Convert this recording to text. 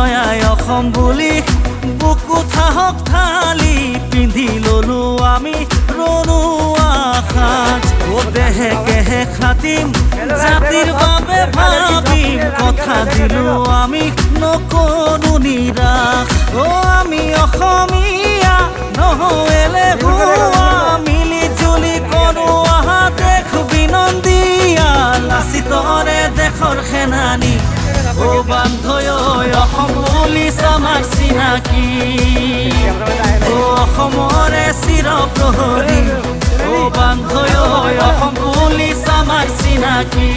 জয়াই অসম বুলি বুকু থাহক থালি পিন্ধি ললো আমি ৰণু আসাজ দেহে কেহে খাটিম জাতিৰ বাবে ভাবিম কথা দিলো আমি নকৰো নিৰাশ আমি অসমীয়া নহ'লে হুৱা মিলি জুলি কৰো আহা দেশ বিনন্দিয়া লাচিতৰে দেশৰ সেনানী বান্ধৈ অসম পুলিচ আমাৰ চিনাকি অসমৰে চিৰ প্ৰহৰী বান্ধৈ অসম পুলিচ আমাৰ চিনাকি।